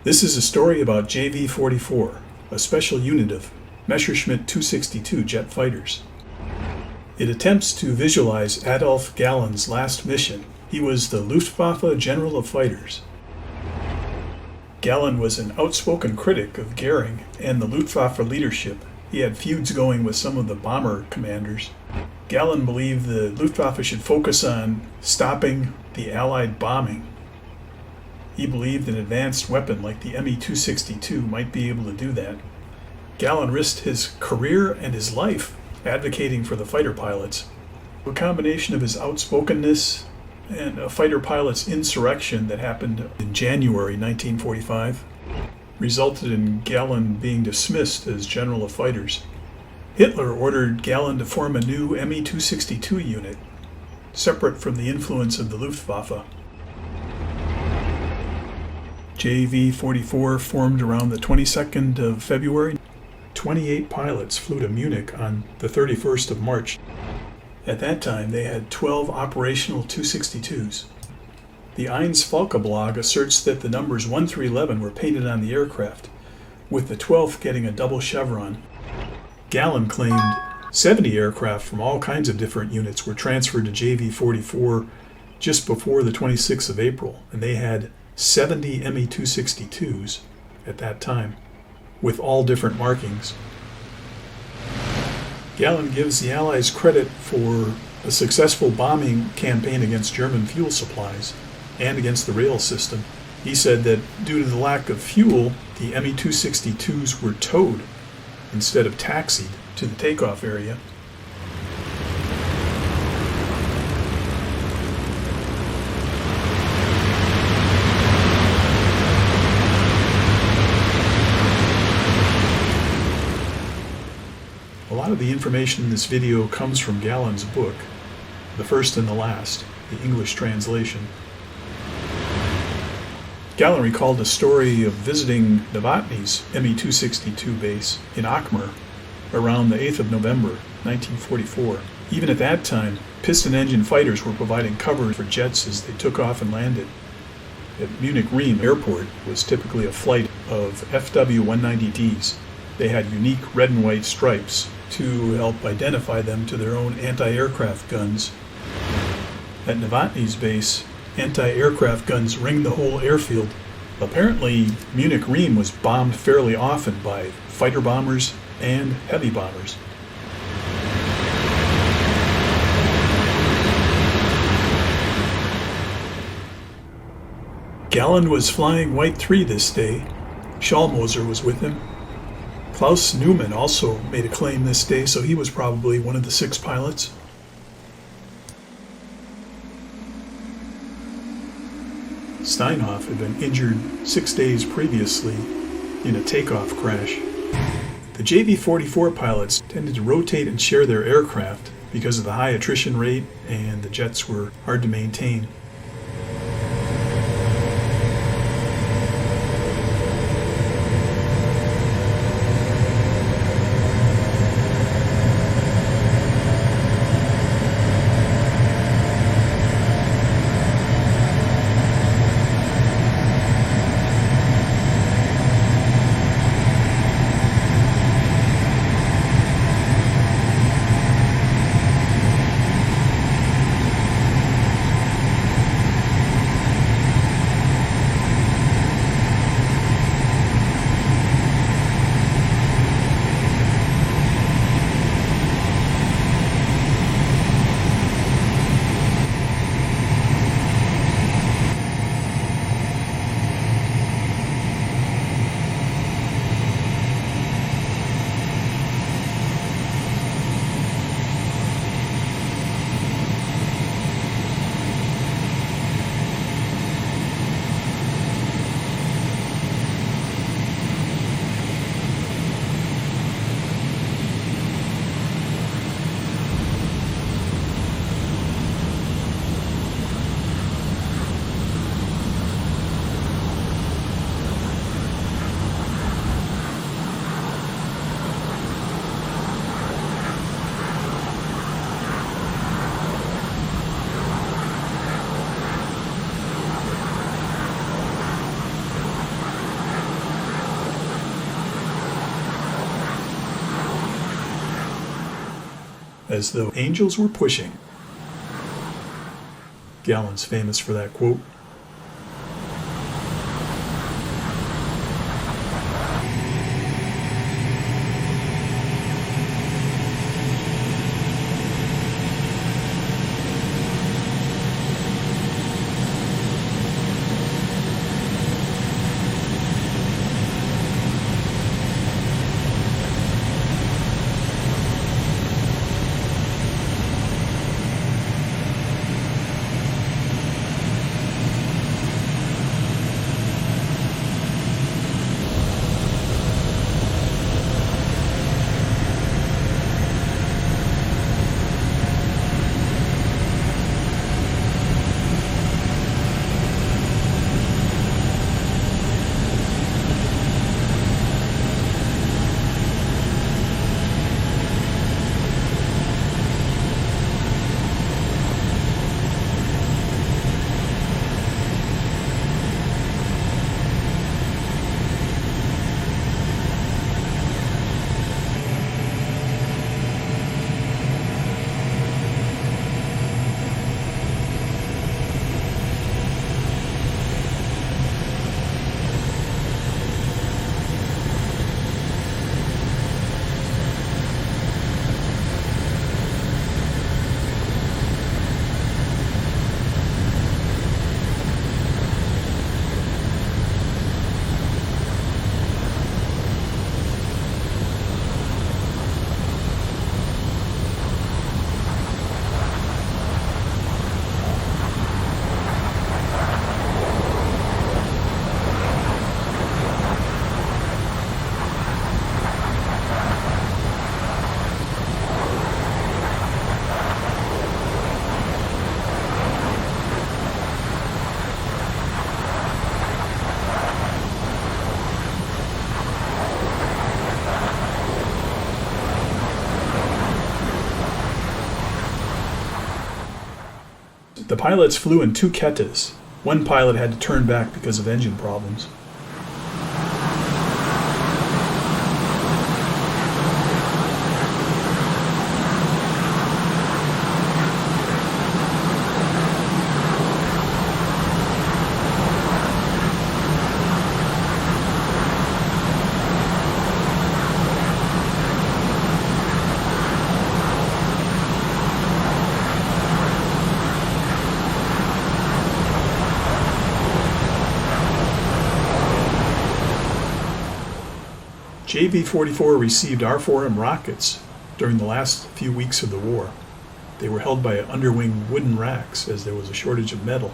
This is a story about JV-44, a special unit of Messerschmitt 262 jet fighters. It attempts to visualize Adolf Galland's last mission. He was the Luftwaffe General of Fighters. Galland was an outspoken critic of Goering and the Luftwaffe leadership. He had feuds going with some of the bomber commanders. Galland believed the Luftwaffe should focus on stopping the Allied bombing. He believed an advanced weapon like the Me-262 might be able to do that. Galland risked his career and his life advocating for the fighter pilots. A combination of his outspokenness and a fighter pilot's insurrection that happened in January 1945 resulted in Galland being dismissed as General of Fighters. Hitler ordered Galland to form a new Me-262 unit, separate from the influence of the Luftwaffe. JV-44 formed around the 22nd of February. 28 pilots flew to Munich on the 31st of March. At that time, they had 12 operational 262s. The Eins Volkeblog asserts that the numbers 1 through 11 were painted on the aircraft, with the 12th getting a double chevron. Galland claimed 70 aircraft from all kinds of different units were transferred to JV-44 just before the 26th of April, and they had 70 Me-262s at that time, with all different markings. Galland gives the Allies credit for a successful bombing campaign against German fuel supplies and against the rail system. He said that due to the lack of fuel, the Me-262s were towed instead of taxied to the takeoff area. A lot of the information in this video comes from Galland's book, The First and the Last, the English translation. Galland recalled a story of visiting Novotny's Me-262 base in Akmar around the 8th of November, 1944. Even at that time, piston-engine fighters were providing cover for jets as they took off and landed. At Munich Rhein Airport was typically a flight of FW-190Ds. They had unique red and white stripes to help identify them to their own anti-aircraft guns. At Novotny's base, anti-aircraft guns ringed the whole airfield. Apparently, Munich Rhein was bombed fairly often by fighter bombers and heavy bombers. Galland was flying White 3 this day. Schallmoser was with him. Klaus Neumann also made a claim this day, so he was probably one of the 6 pilots. Steinhoff had been injured 6 days previously in a takeoff crash. The JV-44 pilots tended to rotate and share their aircraft because of the high attrition rate, and the jets were hard to maintain. as though angels were pushing. Galland's famous for that quote. The pilots flew in 2 Kettas. One pilot had to turn back because of engine problems. JV-44 received R4M rockets during the last few weeks of the war. They were held by underwing wooden racks as there was a shortage of metal.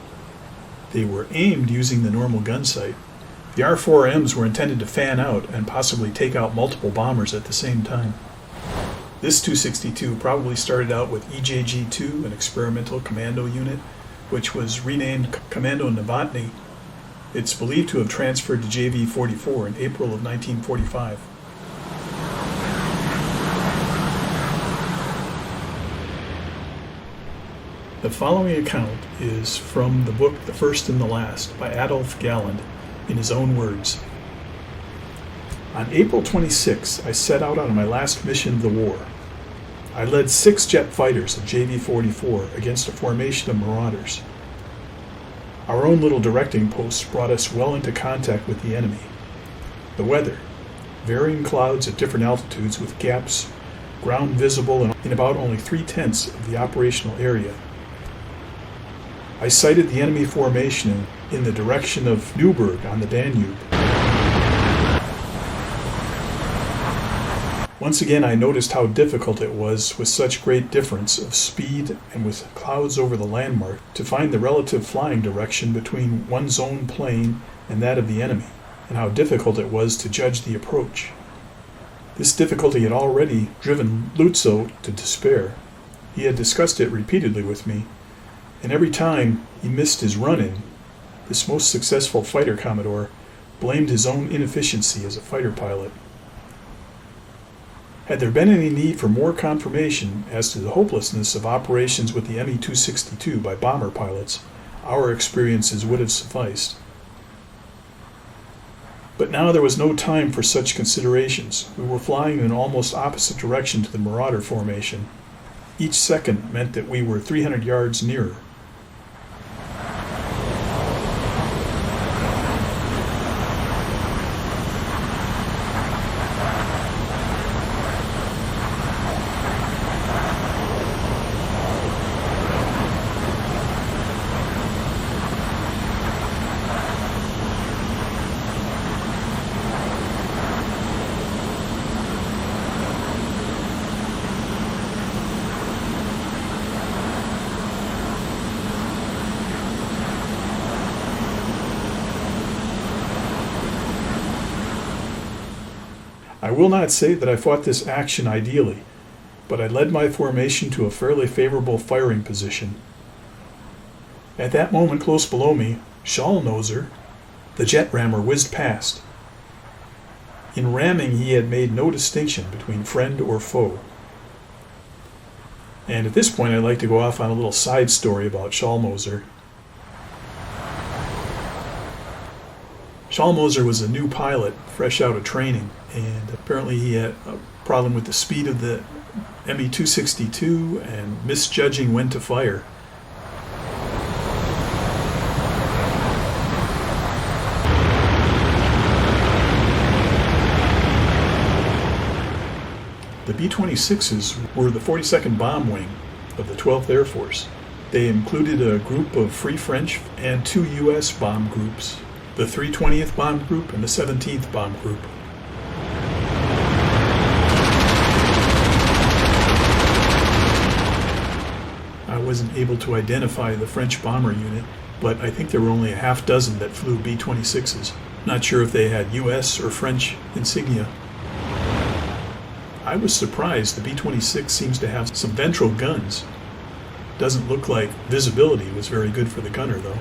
They were aimed using the normal gun sight. The R4Ms were intended to fan out and possibly take out multiple bombers at the same time. This 262 probably started out with EJG-2, an experimental commando unit, which was renamed Commando Novotny. It's believed to have transferred to JV-44 in April of 1945. The following account is from the book The First and the Last by Adolf Galland, in his own words. On April 26, I set out on my last mission of the war. I led 6 jet fighters of JV-44 against a formation of marauders. Our own little directing post brought us well into contact with the enemy. The weather, varying clouds at different altitudes with gaps, ground visible in about only 3/10 of the operational area. I sighted the enemy formation in the direction of Neuburg on the Danube. Once again, I noticed how difficult it was with such great difference of speed and with clouds over the landmark to find the relative flying direction between one's own plane and that of the enemy, and how difficult it was to judge the approach. This difficulty had already driven Lutzow to despair. He had discussed it repeatedly with me, and every time he missed his run-in, this most successful fighter commodore blamed his own inefficiency as a fighter pilot. Had there been any need for more confirmation as to the hopelessness of operations with the Me-262 by bomber pilots, our experiences would have sufficed. But now there was no time for such considerations. We were flying in an almost opposite direction to the marauder formation. Each second meant that we were 300 yards nearer. I will not say that I fought this action ideally, but I led my formation to a fairly favorable firing position. At that moment close below me, Schallnoser, the jet rammer, whizzed past. In ramming, he had made no distinction between friend or foe. And at this point, I'd like to go off on a little side story about Schallnoser. Schallnoser was a new pilot, fresh out of training, and apparently he had a problem with the speed of the Me-262 and misjudging when to fire. The B-26s were the 42nd Bomb Wing of the 12th Air Force. They included a group of Free French and 2 U.S. bomb groups, the 320th Bomb Group and the 17th Bomb Group. I wasn't able to identify the French bomber unit, but I think there were only a half dozen that flew B-26s. Not sure if they had U.S. or French insignia. I was surprised. The B-26 seems to have some ventral guns. Doesn't look like visibility was very good for the gunner, though.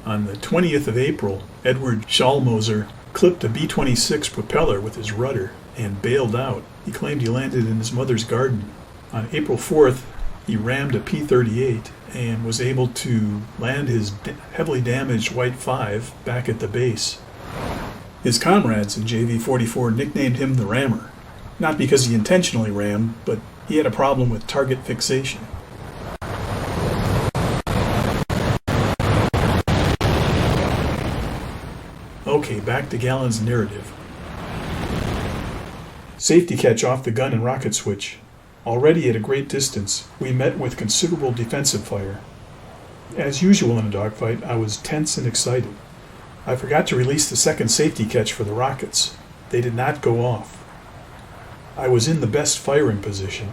On the 20th of April, Edward Schallnoser clipped a B-26 propeller with his rudder and bailed out. He claimed he landed in his mother's garden. On April 4th, he rammed a P-38 and was able to land his heavily damaged White 5 back at the base. His comrades in JV-44 nicknamed him the Rammer, not because he intentionally rammed, but he had a problem with target fixation. Okay, back to Galland's narrative. Safety catch off the gun and rocket switch. Already at a great distance, we met with considerable defensive fire. As usual in a dogfight, I was tense and excited. I forgot to release the second safety catch for the rockets. They did not go off. I was in the best firing position.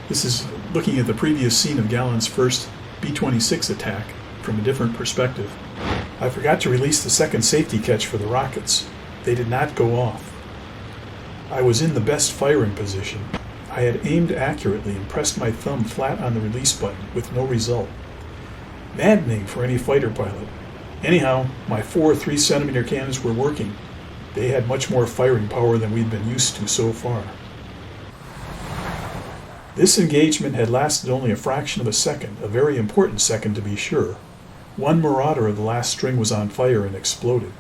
This is looking at the previous scene of Galland's first B-26 attack from a different perspective. I forgot to release the second safety catch for the rockets. They did not go off. I was in the best firing position. I had aimed accurately and pressed my thumb flat on the release button with no result. Maddening for any fighter pilot. Anyhow, my 4 3-centimeter cannons were working. They had much more firing power than we'd been used to so far. This engagement had lasted only a fraction of a second, a very important second to be sure. One Marauder of the last string was on fire and exploded.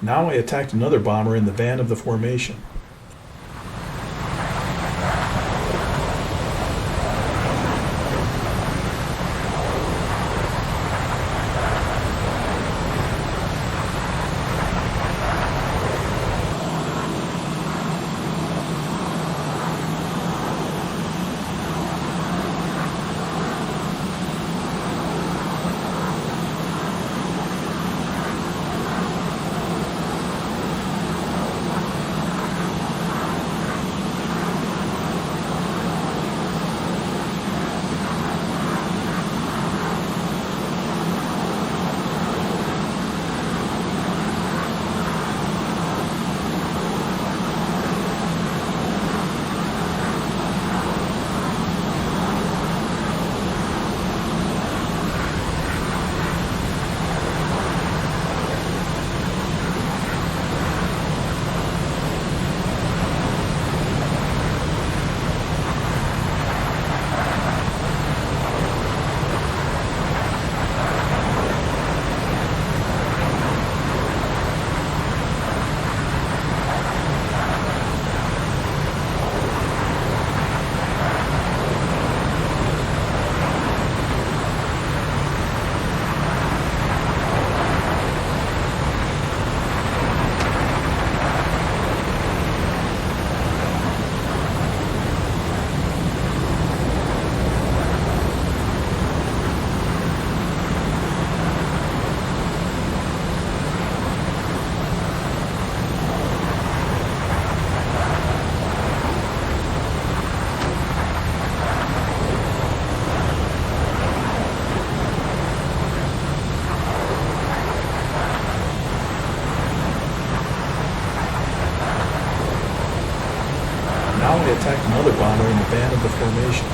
Now I attacked another bomber in the van of the formation. Now I attacked another bomber in the van of the formation.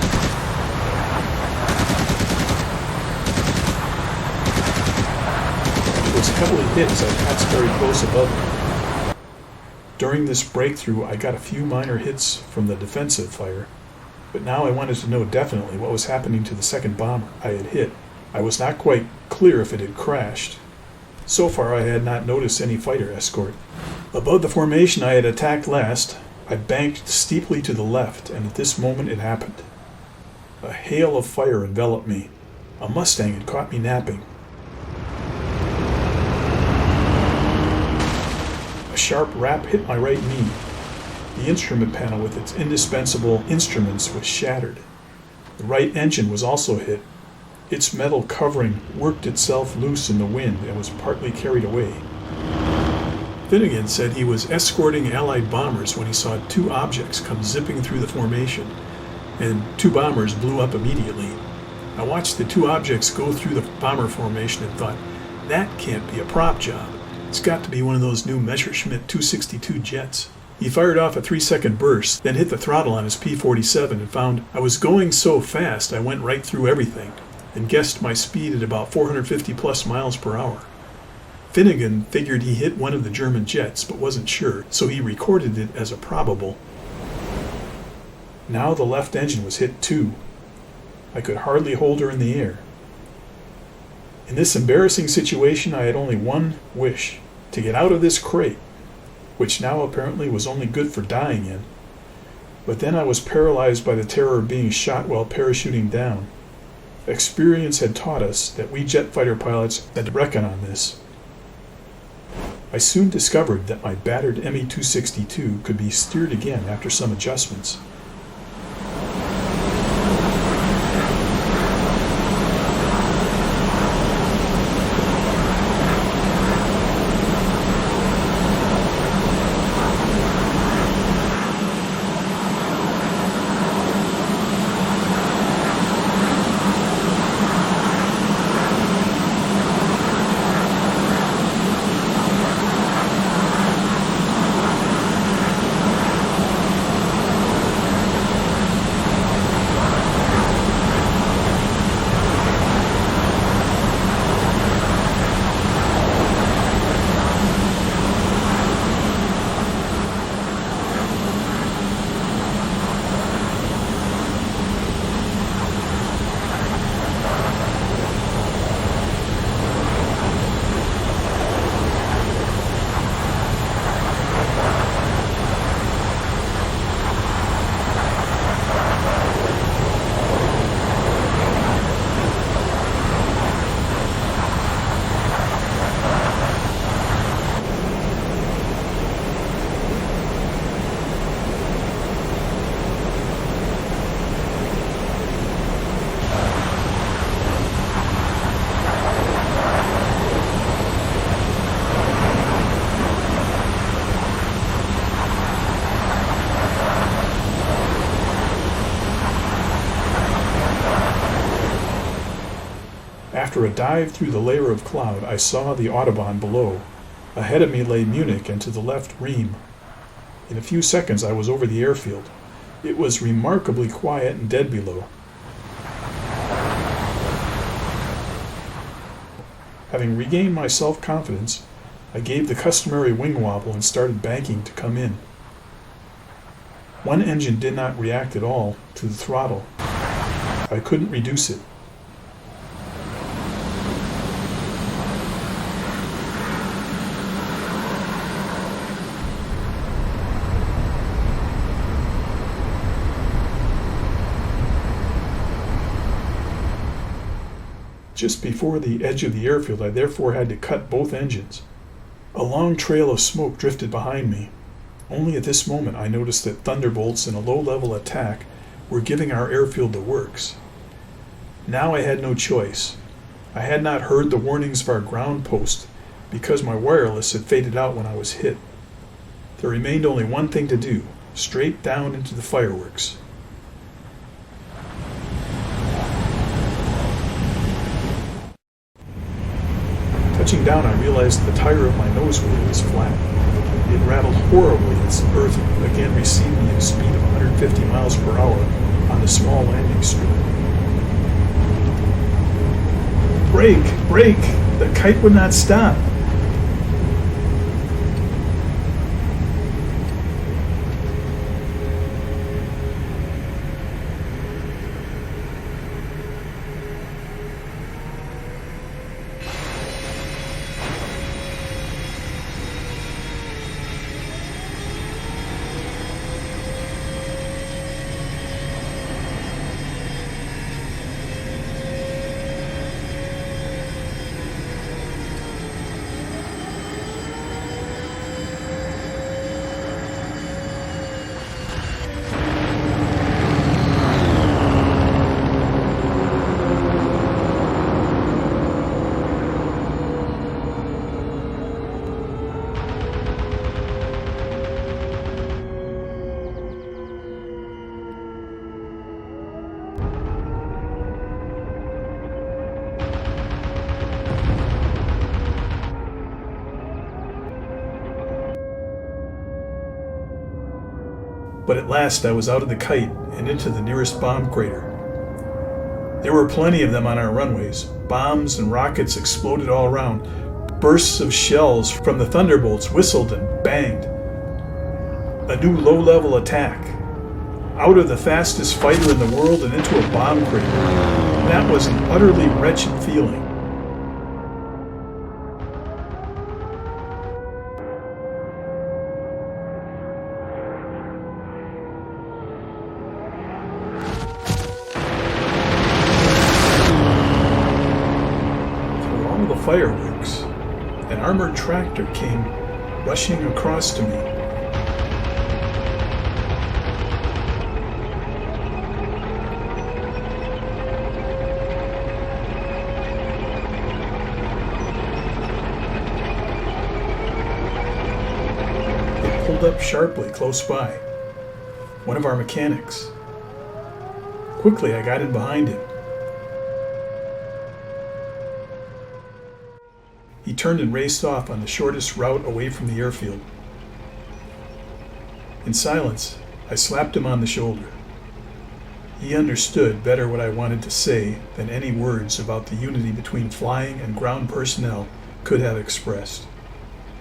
It was heavily hit as I passed very close above it. During this breakthrough, I got a few minor hits from the defensive fire, but now I wanted to know definitely what was happening to the second bomber I had hit. I was not quite clear if it had crashed. So far, I had not noticed any fighter escort. Above the formation I had attacked last, I banked steeply to the left, and at this moment it happened. A hail of fire enveloped me. A Mustang had caught me napping. A sharp rap hit my right knee. The instrument panel with its indispensable instruments was shattered. The right engine was also hit. Its metal covering worked itself loose in the wind and was partly carried away. Finnegan said he was escorting Allied bombers when he saw two objects come zipping through the formation, and two bombers blew up immediately. I watched the two objects go through the bomber formation and thought, that can't be a prop job. It's got to be one of those new Messerschmitt 262 jets. He fired off a 3-second burst, then hit the throttle on his P-47 and found I was going so fast I went right through everything, and guessed my speed at about 450 plus miles per hour. Finnegan figured he hit one of the German jets, but wasn't sure, so he recorded it as a probable. Now the left engine was hit too. I could hardly hold her in the air. In this embarrassing situation, I had only one wish: to get out of this crate, which now apparently was only good for dying in. But then I was paralyzed by the terror of being shot while parachuting down. Experience had taught us that we jet fighter pilots had to reckon on this. I soon discovered that my battered Me-262 could be steered again after some adjustments. After a dive through the layer of cloud, I saw the Autobahn below. Ahead of me lay Munich, and to the left, Rheims. In a few seconds, I was over the airfield. It was remarkably quiet and dead below. Having regained my self-confidence, I gave the customary wing wobble and started banking to come in. One engine did not react at all to the throttle. I couldn't reduce it. Just before the edge of the airfield, I therefore had to cut both engines. A long trail of smoke drifted behind me. Only at this moment I noticed that thunderbolts and a low-level attack were giving our airfield the works. Now I had no choice. I had not heard the warnings of our ground post because my wireless had faded out when I was hit. There remained only one thing to do: straight down into the fireworks. Touching down, I realized the tire of my nose wheel was flat. It rattled horribly as Earth again received me at a speed of 150 miles per hour on the small landing strip. Brake! Brake! The kite would not stop. But at last I was out of the kite and into the nearest bomb crater. There were plenty of them on our runways. Bombs and rockets exploded all around. Bursts of shells from the thunderbolts whistled and banged. A new low-level attack. Out of the fastest fighter in the world and into a bomb crater. That was an utterly wretched feeling. Fireworks, an armored tractor came rushing across to me. It pulled up sharply close by. One of our mechanics. Quickly, I got in behind him. He turned and raced off on the shortest route away from the airfield. In silence, I slapped him on the shoulder. He understood better what I wanted to say than any words about the unity between flying and ground personnel could have expressed.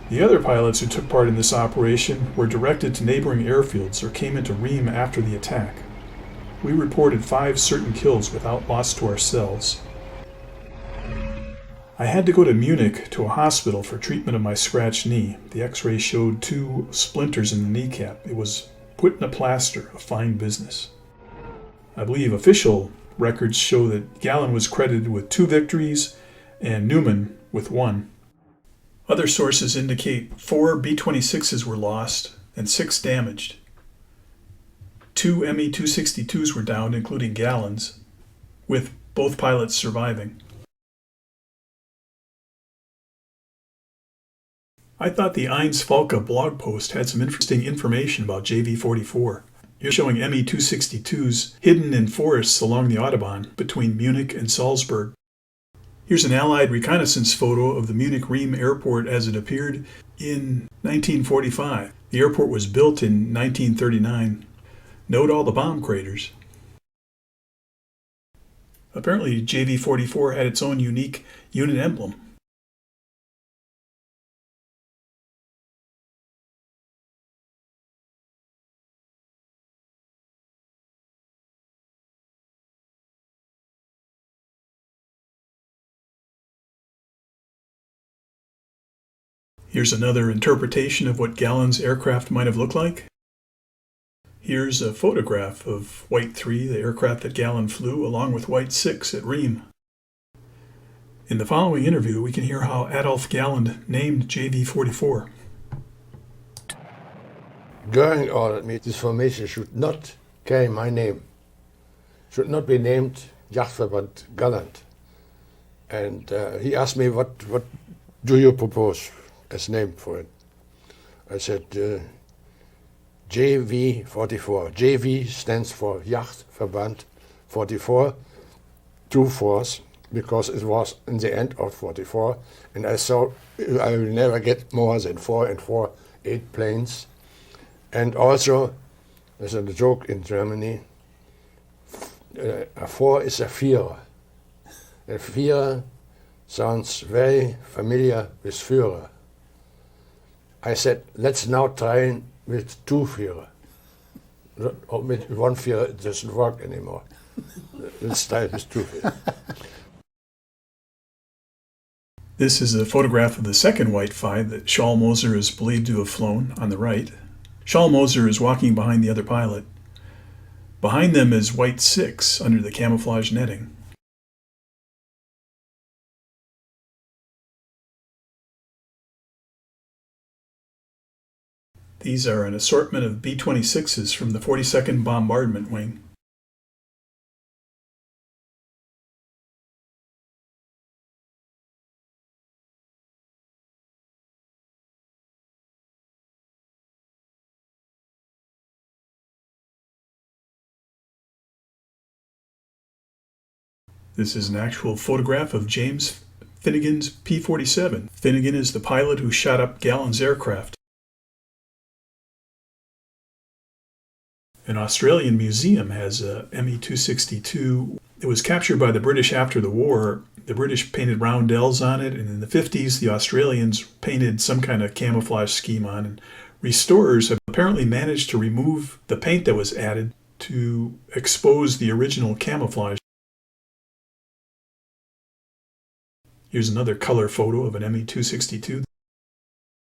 The other pilots who took part in this operation were directed to neighboring airfields or came into Rheims after the attack. We reported 5 certain kills without loss to ourselves. I had to go to Munich to a hospital for treatment of my scratched knee. The x-ray showed 2 splinters in the kneecap. It was put in a plaster, a fine business. I believe official records show that Galland was credited with 2 victories and Neumann with 1. Other sources indicate 4 B-26s were lost and 6 damaged. 2 Me-262s were downed, including Galland's, with both pilots surviving. I thought the Eins Falke blog post had some interesting information about JV-44. You're showing Me-262s hidden in forests along the Autobahn between Munich and Salzburg. Here's an Allied reconnaissance photo of the Munich Riem airport as it appeared in 1945. The airport was built in 1939. Note all the bomb craters. Apparently, JV-44 had its own unique unit emblem. Here's another interpretation of what Galland's aircraft might have looked like. Here's a photograph of White 3, the aircraft that Galland flew, along with White 6 at Riem. In the following interview, we can hear how Adolf Galland named JV-44. Goering ordered me this formation should not carry my name, should not be named Jagdverband Galland. And he asked me, what do you propose as name for it? I said, JV-44. JV stands for Jagdverband 44, True Force, because it was in the end of 44, and I thought I will never get more than 4 and 4, 8 planes. And also, there's a joke in Germany, a 4 is a Vierer. A Vierer sounds very familiar with Führer. I said, let's now try with 2 Vierer. With 1 Vierer, it doesn't work anymore. Let's try with 2 Vierer. This is a photograph of the second White 5 that Schallmoser is believed to have flown on the right. Schallmoser is walking behind the other pilot. Behind them is White 6 under the camouflage netting. These are an assortment of B-26s from the 42nd Bombardment Wing. This is an actual photograph of James Finnegan's P-47. Finnegan is the pilot who shot up Galland's aircraft. An Australian museum has a Me-262. It was captured by the British after the war. The British painted roundels on it, and in the 50s, the Australians painted some kind of camouflage scheme on it. Restorers have apparently managed to remove the paint that was added to expose the original camouflage. Here's another color photo of an Me-262.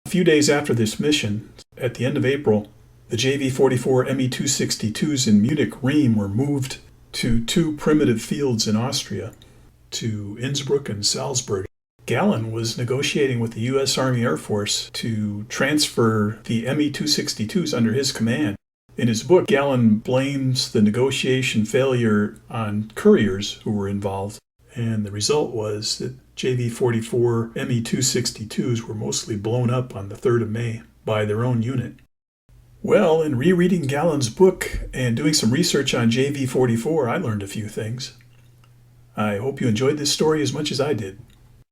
A few days after this mission, at the end of April, the JV-44 Me-262s in Munich Riem were moved to 2 primitive fields in Austria, to Innsbruck and Salzburg. Galland was negotiating with the U.S. Army Air Force to transfer the Me-262s under his command. In his book, Galland blames the negotiation failure on couriers who were involved, and the result was that JV-44 Me-262s were mostly blown up on the 3rd of May by their own unit. Well, in rereading Galland's book and doing some research on JV-44, I learned a few things. I hope you enjoyed this story as much as I did.